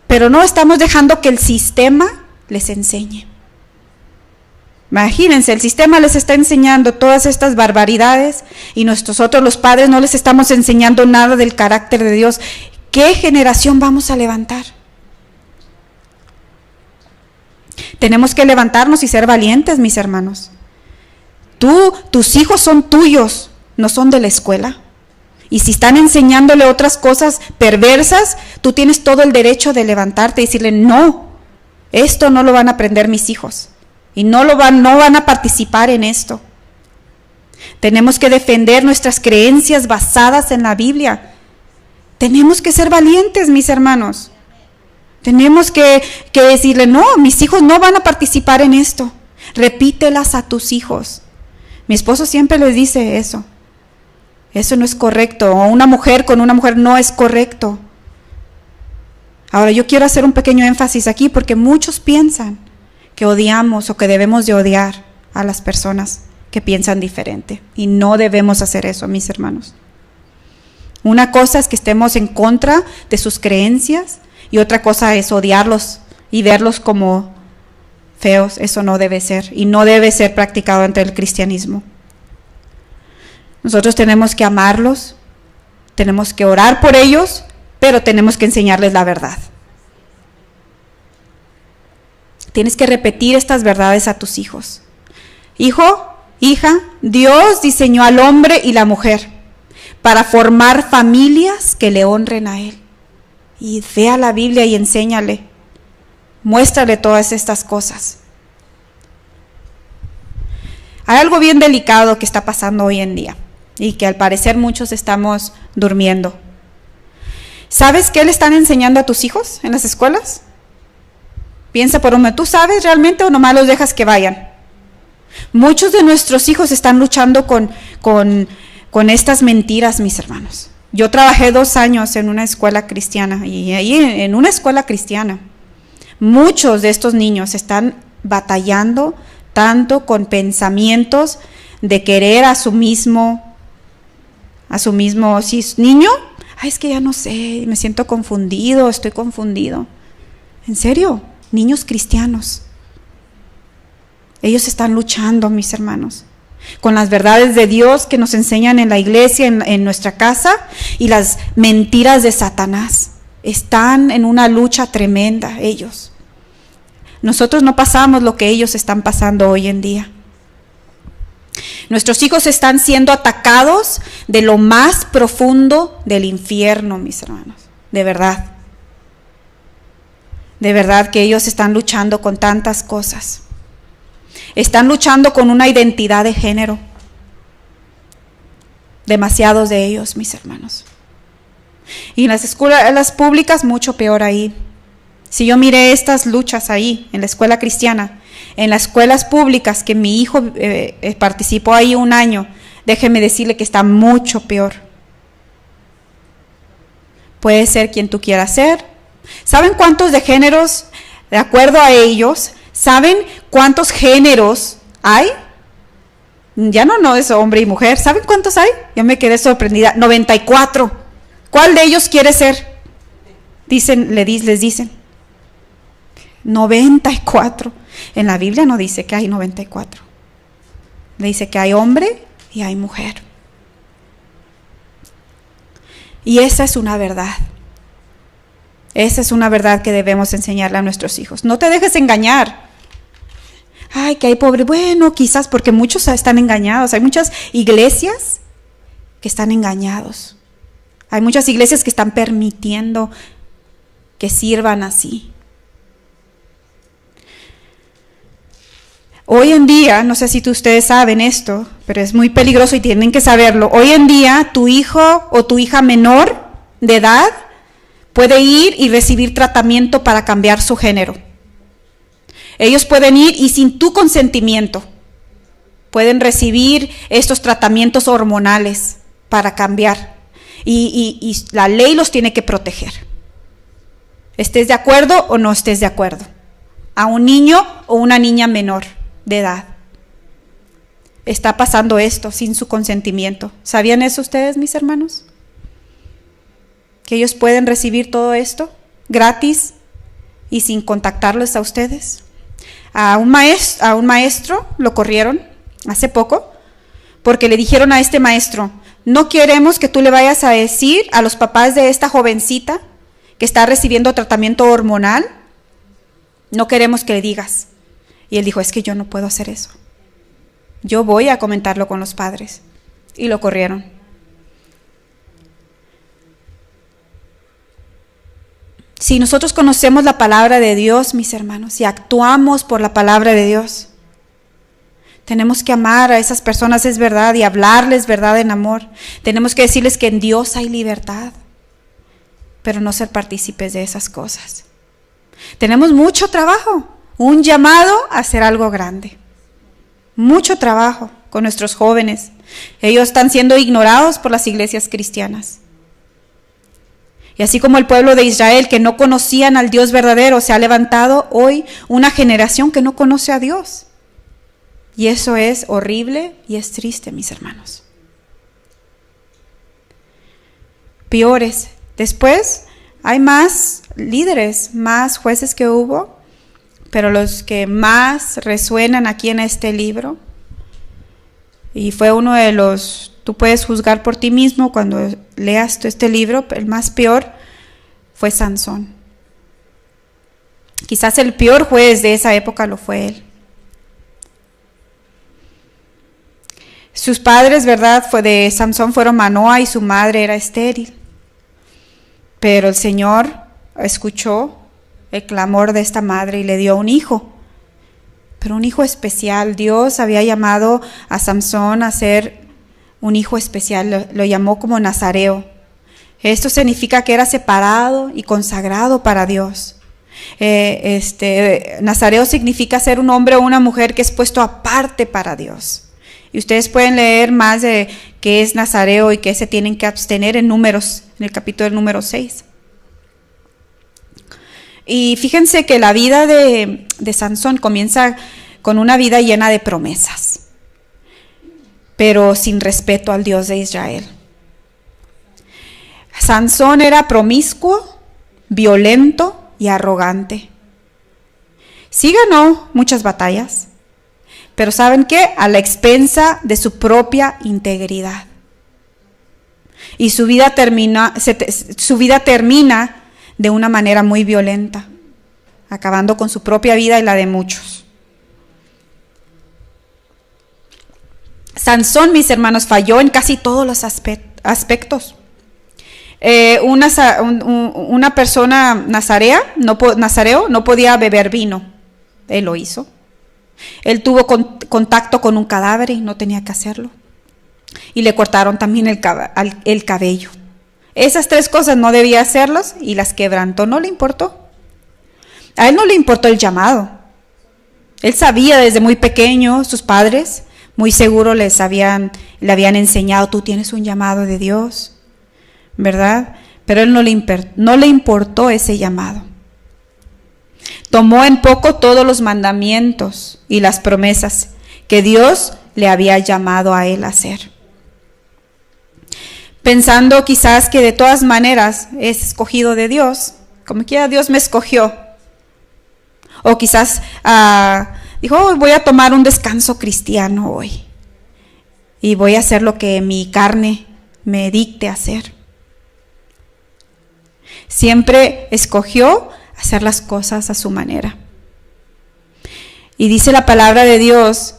Pero no estamos dejando que el sistema les enseñe. Imagínense, el sistema les está enseñando todas estas barbaridades y nosotros los padres no les estamos enseñando nada del carácter de Dios. ¿Qué generación vamos a levantar? Tenemos que levantarnos y ser valientes, mis hermanos. Tus hijos son tuyos, no son de la escuela. Y si están enseñándole otras cosas perversas, tú tienes todo el derecho de levantarte y decirle, no, esto no lo van a aprender mis hijos. Y no van a participar en esto. Tenemos que defender nuestras creencias basadas en la Biblia. Tenemos que ser valientes, mis hermanos. Tenemos que decirle, no, mis hijos no van a participar en esto. Repítelas a tus hijos. Mi esposo siempre les dice eso. Eso no es correcto. O una mujer con una mujer no es correcto. Ahora yo quiero hacer un pequeño énfasis aquí porque muchos piensan que odiamos o que debemos de odiar a las personas que piensan diferente. Y no debemos hacer eso, mis hermanos. Una cosa es que estemos en contra de sus creencias y otra cosa es odiarlos y verlos como feos. Eso no debe ser y no debe ser practicado entre el cristianismo. Nosotros tenemos que amarlos, tenemos que orar por ellos, pero tenemos que enseñarles la verdad. Tienes que repetir estas verdades a tus hijos. Hijo, hija, Dios diseñó al hombre y la mujer para formar familias que le honren a Él. Y vea la Biblia y enséñale, muéstrale todas estas cosas. Hay algo bien delicado que está pasando hoy en día y que al parecer muchos estamos durmiendo. ¿Sabes qué le están enseñando a tus hijos en las escuelas? Piensa por un momento, ¿tú sabes realmente o nomás los dejas que vayan? Muchos de nuestros hijos están luchando con estas mentiras, mis hermanos. Yo trabajé 2 años en una escuela cristiana y ahí en una escuela cristiana muchos de estos niños están batallando tanto con pensamientos de querer a su mismo, si es niño, es que ya no sé, me siento confundido, estoy confundido. ¿En serio? Niños cristianos. Ellos están luchando, mis hermanos, con las verdades de Dios que nos enseñan en la iglesia, en nuestra casa, y las mentiras de Satanás. Están en una lucha tremenda ellos. Nosotros no pasamos lo que ellos están pasando hoy en día. Nuestros hijos están siendo atacados de lo más profundo del infierno, mis hermanos. De verdad. De verdad que ellos están luchando con tantas cosas. Están luchando con una identidad de género. Demasiados de ellos, mis hermanos. Y en las escuelas públicas, mucho peor ahí. Si yo miré estas luchas ahí, en la escuela cristiana, en las escuelas públicas, que mi hijo participó ahí 1 año, déjeme decirle que está mucho peor. Puede ser quien tú quieras ser. ¿Saben cuántos de géneros, de acuerdo a ellos, saben cuántos géneros hay? Ya no es hombre y mujer. ¿Saben cuántos hay? Yo me quedé sorprendida. 94. ¿Cuál de ellos quiere ser? Les dicen. 94. En la Biblia no dice que hay 94. Le dice que hay hombre y hay mujer. Y esa es una verdad. Esa es una verdad que debemos enseñarle a nuestros hijos. No te dejes engañar. Que hay pobre. Bueno, quizás porque muchos están engañados. Hay muchas iglesias que están engañados. Hay muchas iglesias que están permitiendo que sirvan así. Hoy en día, no sé si ustedes saben esto, pero es muy peligroso y tienen que saberlo. Hoy en día, tu hijo o tu hija menor de edad puede ir y recibir tratamiento para cambiar su género. Ellos pueden ir y sin tu consentimiento pueden recibir estos tratamientos hormonales para cambiar. Y la ley los tiene que proteger. Estés de acuerdo o no estés de acuerdo. A un niño o una niña menor de edad. Está pasando esto sin su consentimiento. ¿Sabían eso ustedes, mis hermanos? Que ellos pueden recibir todo esto gratis y sin contactarles a ustedes. A un maestro lo corrieron hace poco porque le dijeron a este maestro: no queremos que tú le vayas a decir a los papás de esta jovencita que está recibiendo tratamiento hormonal, no queremos que le digas. Y él dijo: es que yo no puedo hacer eso. Yo voy a comentarlo con los padres. Y lo corrieron. Si nosotros conocemos la palabra de Dios, mis hermanos, y actuamos por la palabra de Dios, tenemos que amar a esas personas, es verdad, y hablarles verdad en amor. Tenemos que decirles que en Dios hay libertad, pero no ser partícipes de esas cosas. Tenemos mucho trabajo, un llamado a hacer algo grande. Mucho trabajo con nuestros jóvenes. Ellos están siendo ignorados por las iglesias cristianas. Y así como el pueblo de Israel, que no conocían al Dios verdadero, se ha levantado hoy una generación que no conoce a Dios. Y eso es horrible y es triste, mis hermanos. Peores. Después hay más líderes, más jueces que hubo, pero los que más resuenan aquí en este libro, y fue uno de los, tú puedes juzgar por ti mismo cuando leas este libro, el más peor fue Sansón. Quizás el peor juez de esa época lo fue él. Sus padres, ¿verdad?, de Samsón fueron Manoa y su madre era estéril. Pero el Señor escuchó el clamor de esta madre y le dio un hijo. Pero un hijo especial. Dios había llamado a Samsón a ser un hijo especial. Lo llamó como Nazareo. Esto significa que era separado y consagrado para Dios. Nazareo significa ser un hombre o una mujer que es puesto aparte para Dios. Y ustedes pueden leer más de qué es Nazareo y qué se tienen que abstener en Números, en el capítulo número 6. Y fíjense que la vida de Sansón comienza con una vida llena de promesas, pero sin respeto al Dios de Israel. Sansón era promiscuo, violento y arrogante. Sí ganó muchas batallas, pero ¿saben qué? A la expensa de su propia integridad. Y su vida termina de una manera muy violenta, acabando con su propia vida y la de muchos. Sansón, mis hermanos, falló en casi todos los aspectos. Una persona nazareo no podía beber vino. Él lo hizo. Él tuvo contacto con un cadáver y no tenía que hacerlo. Y le cortaron también el cabello. Esas 3 cosas no debía hacerlas y las quebrantó. No le importó. A él no le importó el llamado. Él sabía desde muy pequeño, sus padres muy seguro le habían enseñado: tú tienes un llamado de Dios, ¿verdad? Pero a él no le importó ese llamado. Tomó en poco todos los mandamientos y las promesas que Dios le había llamado a él a hacer. Pensando quizás que de todas maneras es escogido de Dios, como quiera Dios me escogió. O quizás dijo: voy a tomar un descanso cristiano hoy y voy a hacer lo que mi carne me dicte hacer. Siempre escogió hacer las cosas a su manera. Y dice la palabra de Dios,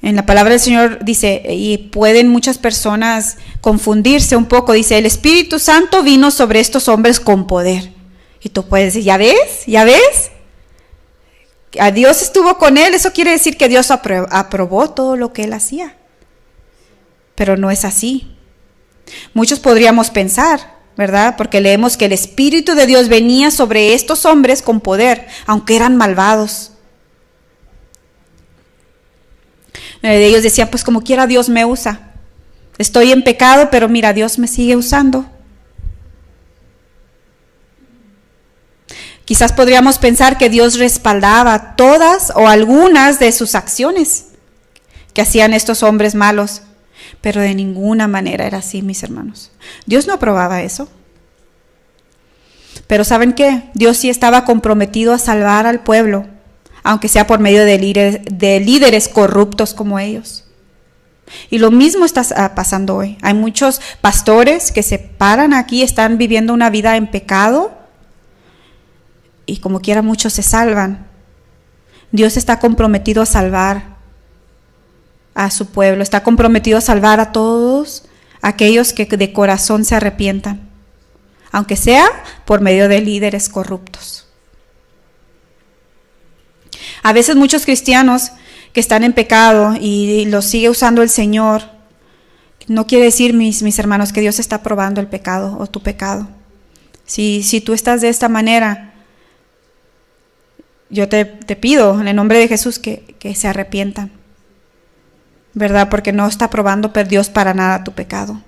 en la palabra del Señor dice, y pueden muchas personas confundirse un poco, dice: el Espíritu Santo vino sobre estos hombres con poder. Y tú puedes decir: ¿ya ves? A Dios estuvo con él. Eso quiere decir que Dios aprobó todo lo que él hacía. Pero no es así. Muchos podríamos pensar, ¿verdad? Porque leemos que el Espíritu de Dios venía sobre estos hombres con poder, aunque eran malvados. Ellos decían: pues como quiera Dios me usa. Estoy en pecado, pero mira, Dios me sigue usando. Quizás podríamos pensar que Dios respaldaba todas o algunas de sus acciones que hacían estos hombres malos, pero de ninguna manera era así, mis hermanos. Dios no aprobaba eso. Pero ¿saben qué? Dios sí estaba comprometido a salvar al pueblo, aunque sea por medio de líderes corruptos como ellos. Y lo mismo está pasando hoy. Hay muchos pastores que se paran aquí, están viviendo una vida en pecado, y como quiera muchos se salvan. Dios está comprometido a salvar a su pueblo, está comprometido a salvar a todos aquellos que de corazón se arrepientan, aunque sea por medio de líderes corruptos. A veces muchos cristianos que están en pecado y los sigue usando el Señor, no quiere decir, mis hermanos, que Dios está aprobando el pecado o tu pecado. Si tú estás de esta manera, yo te pido en el nombre de Jesús que se arrepientan, ¿verdad? Porque no está aprobando Dios para nada tu pecado.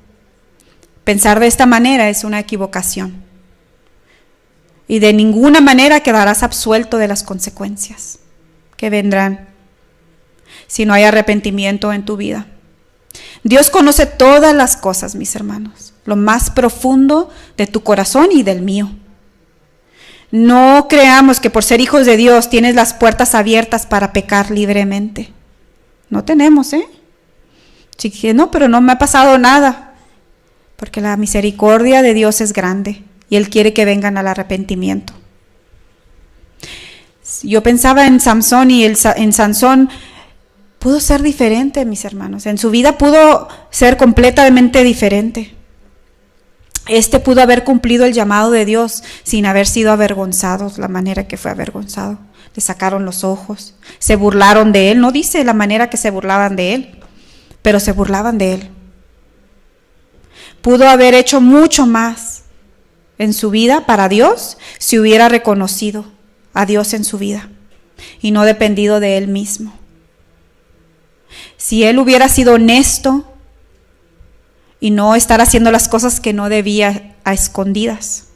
Pensar de esta manera es una equivocación. Y de ninguna manera quedarás absuelto de las consecuencias que vendrán si no hay arrepentimiento en tu vida. Dios conoce todas las cosas, mis hermanos, lo más profundo de tu corazón y del mío. No creamos que por ser hijos de Dios tienes las puertas abiertas para pecar libremente. No tenemos, Si dije, no, pero no me ha pasado nada. Porque la misericordia de Dios es grande y Él quiere que vengan al arrepentimiento. Yo pensaba en Samsón y en Sansón, pudo ser diferente, mis hermanos. En su vida pudo ser completamente diferente. Pudo haber cumplido el llamado de Dios sin haber sido avergonzado, la manera que fue avergonzado. Le sacaron los ojos, se burlaron de él. No dice la manera que se burlaban de él, pero se burlaban de él. Pudo haber hecho mucho más en su vida para Dios si hubiera reconocido a Dios en su vida y no dependido de él mismo. Si él hubiera sido honesto y no estar haciendo las cosas que no debía a escondidas,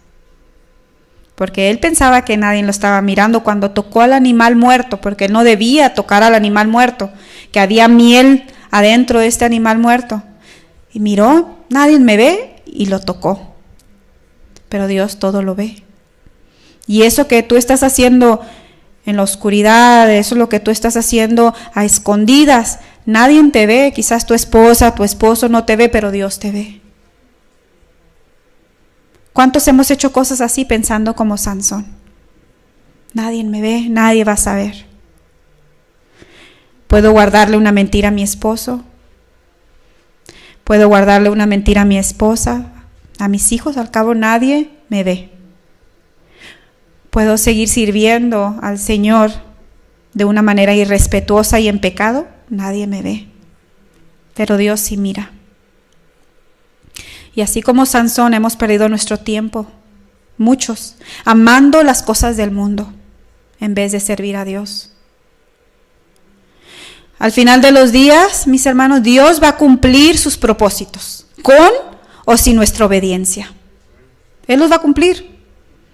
porque él pensaba que nadie lo estaba mirando cuando tocó al animal muerto, porque él no debía tocar al animal muerto, que había miel adentro de este animal muerto, y miró, nadie me ve, y lo tocó. Pero Dios todo lo ve. Y eso que tú estás haciendo en la oscuridad, eso es lo que tú estás haciendo a escondidas, nadie te ve, quizás tu esposa, tu esposo no te ve, pero Dios te ve. ¿Cuántos hemos hecho cosas así pensando como Sansón? Nadie me ve, nadie va a saber. Puedo guardarle una mentira a mi esposo, puedo guardarle una mentira a mi esposa, a mis hijos, al cabo nadie me ve. Puedo seguir sirviendo al Señor de una manera irrespetuosa y en pecado, nadie me ve, pero Dios sí mira. Y así como Sansón hemos perdido nuestro tiempo, muchos, amando las cosas del mundo en vez de servir a Dios. Al final de los días, mis hermanos, Dios va a cumplir sus propósitos, con o sin nuestra obediencia. Él los va a cumplir.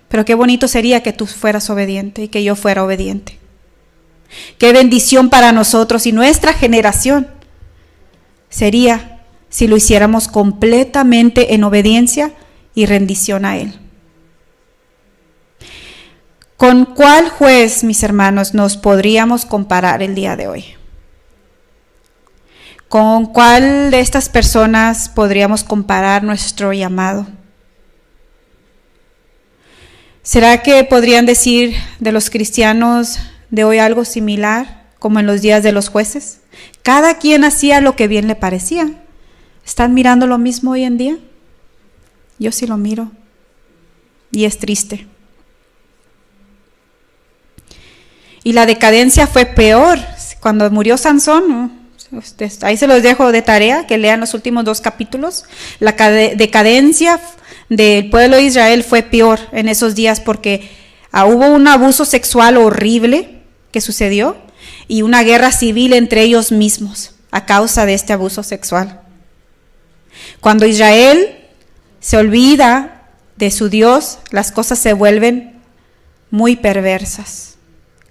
Pero qué bonito sería que tú fueras obediente y que yo fuera obediente. Qué bendición para nosotros y nuestra generación sería si lo hiciéramos completamente en obediencia y rendición a Él. ¿Con cuál juez, mis hermanos, nos podríamos comparar el día de hoy? ¿Con cuál de estas personas podríamos comparar nuestro llamado? ¿Será que podrían decir de los cristianos de hoy algo similar, como en los días de los jueces? Cada quien hacía lo que bien le parecía. ¿Están mirando lo mismo hoy en día? Yo sí lo miro. Y es triste. Y la decadencia fue peor. Cuando murió Sansón, ¿no? Ahí se los dejo de tarea, que lean los últimos 2 capítulos. La decadencia del pueblo de Israel fue peor en esos días porque hubo un abuso sexual horrible que sucedió y una guerra civil entre ellos mismos a causa de este abuso sexual. Cuando Israel se olvida de su Dios, las cosas se vuelven muy perversas.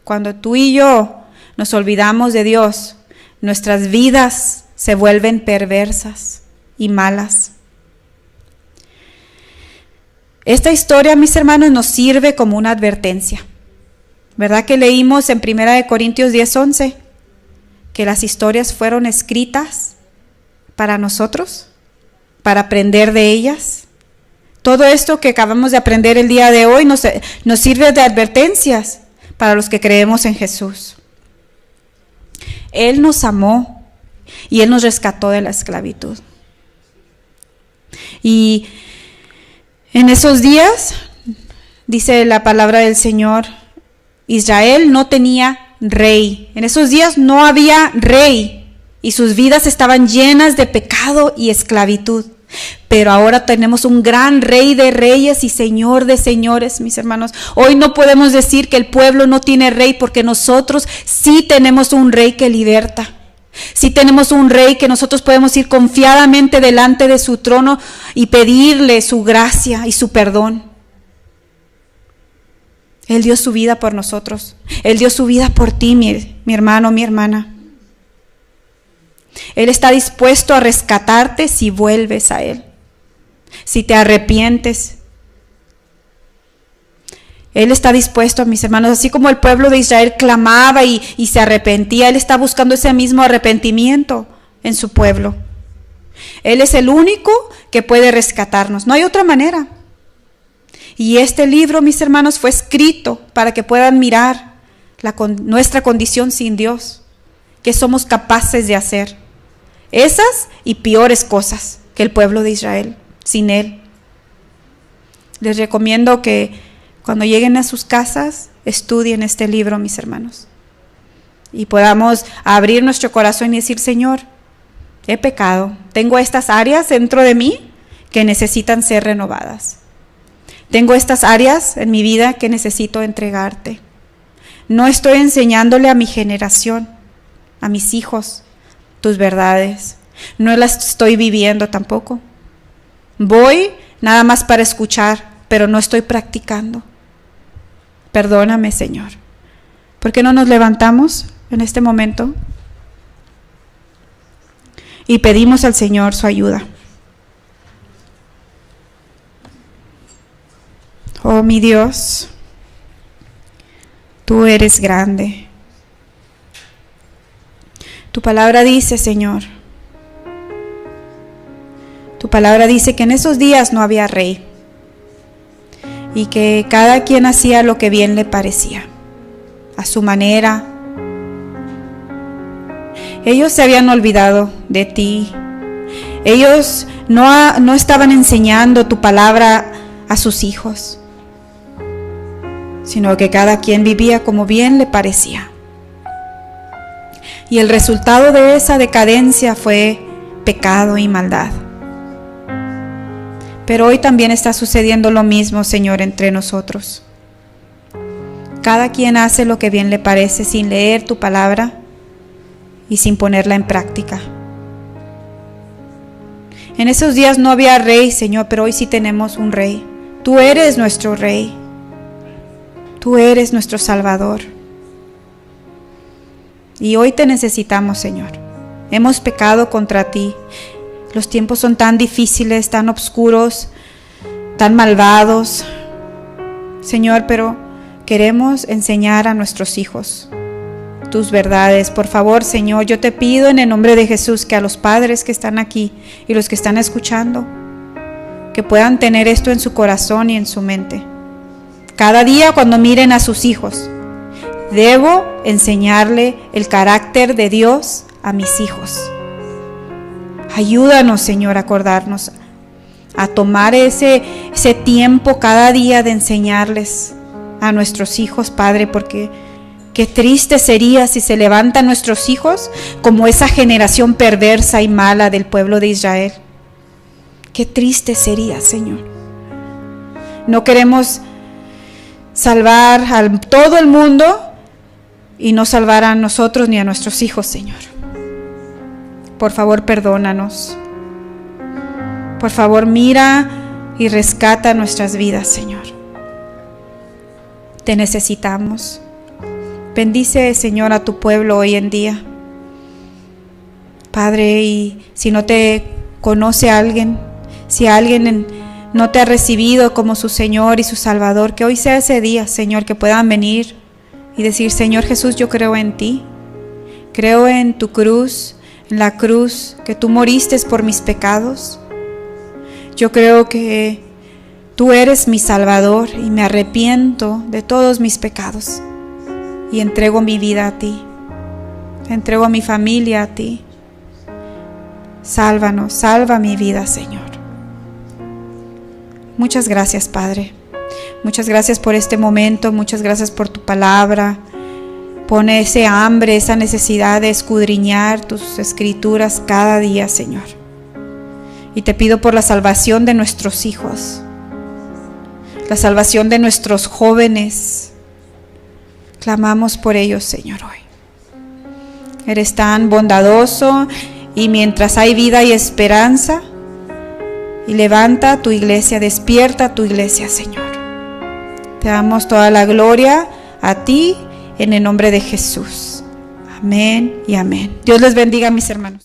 Cuando tú y yo nos olvidamos de Dios, nuestras vidas se vuelven perversas y malas. Esta historia, mis hermanos, nos sirve como una advertencia. ¿Verdad que leímos en 1 Corintios 10:11 que las historias fueron escritas para nosotros, para aprender de ellas? Todo esto que acabamos de aprender el día de hoy nos sirve de advertencias para los que creemos en Jesús. Él nos amó y Él nos rescató de la esclavitud. Y en esos días, dice la palabra del Señor, Israel no tenía rey. En esos días no había rey y sus vidas estaban llenas de pecado y esclavitud. Pero ahora tenemos un gran Rey de reyes y Señor de señores, mis hermanos. Hoy no podemos decir que el pueblo no tiene rey, porque nosotros sí tenemos un Rey que liberta. Sí tenemos un Rey que nosotros podemos ir confiadamente delante de su trono y pedirle su gracia y su perdón. Él dio su vida por nosotros. Él dio su vida por ti, mi hermano, mi hermana. Él está dispuesto a rescatarte si vuelves a Él, si te arrepientes. Él está dispuesto, mis hermanos, así como el pueblo de Israel clamaba y se arrepentía, Él está buscando ese mismo arrepentimiento en su pueblo. Él es el único que puede rescatarnos, no hay otra manera. Y este libro, mis hermanos, fue escrito para que puedan mirar nuestra condición sin Dios. que somos capaces de hacer. Esas y peores cosas que el pueblo de Israel sin Él. Les recomiendo que cuando lleguen a sus casas estudien este libro, mis hermanos, y podamos abrir nuestro corazón y decir: Señor, he pecado, tengo estas áreas dentro de mí que necesitan ser renovadas. Tengo estas áreas en mi vida que necesito entregarte. No estoy enseñándole a mi generación, a mis hijos, tus verdades. No las estoy viviendo tampoco. Voy nada más para escuchar, pero no estoy practicando. Perdóname, Señor. ¿Por qué no nos levantamos en este momento y pedimos al Señor su ayuda? Oh, mi Dios, tú eres grande. Tu palabra dice, Señor, tu palabra dice que en esos días no había rey y que cada quien hacía lo que bien le parecía, a su manera. Ellos se habían olvidado de ti. Ellos no estaban enseñando tu palabra a sus hijos, sino que cada quien vivía como bien le parecía. Y el resultado de esa decadencia fue pecado y maldad. Pero hoy también está sucediendo lo mismo, Señor, entre nosotros. Cada quien hace lo que bien le parece sin leer tu palabra y sin ponerla en práctica. En esos días no había rey, Señor, pero hoy sí tenemos un rey. Tú eres nuestro rey. Tú eres nuestro Salvador. Y hoy te necesitamos, Señor. Hemos pecado contra ti. Los tiempos son tan difíciles, tan oscuros, tan malvados, Señor, pero queremos enseñar a nuestros hijos tus verdades. Por favor, Señor, yo te pido en el nombre de Jesús que a los padres que están aquí y los que están escuchando, que puedan tener esto en su corazón y en su mente. Cada día cuando miren a sus hijos, debo enseñarle el carácter de Dios a mis hijos. Ayúdanos, Señor, a acordarnos, a tomar ese tiempo cada día de enseñarles a nuestros hijos, Padre, porque qué triste sería si se levantan nuestros hijos como esa generación perversa y mala del pueblo de Israel. Qué triste sería, Señor. No queremos salvar a todo el mundo y no salvar a nosotros ni a nuestros hijos, Señor. Por favor, perdónanos. Por favor, mira y rescata nuestras vidas, Señor. Te necesitamos. Bendice, Señor, a tu pueblo hoy en día. Padre, y si no te conoce alguien, si alguien no te ha recibido como su Señor y su Salvador, que hoy sea ese día, Señor, que puedan venir y decir: Señor Jesús, yo creo en ti. Creo en tu cruz, en la cruz, que tú moriste por mis pecados. Yo creo que tú eres mi Salvador y me arrepiento de todos mis pecados y entrego mi vida a ti, entrego a mi familia a ti. Sálvanos, salva mi vida, Señor. Muchas gracias, Padre. Muchas gracias por este momento, muchas gracias por tu palabra. Pone ese hambre, esa necesidad de escudriñar tus escrituras cada día, Señor. Y te pido por la salvación de nuestros hijos, la salvación de nuestros jóvenes. Clamamos por ellos, Señor, hoy. Eres tan bondadoso y mientras hay vida y esperanza, y levanta tu iglesia, despierta tu iglesia, Señor. Te damos toda la gloria a ti, en el nombre de Jesús. Amén y amén. Dios les bendiga, mis hermanos.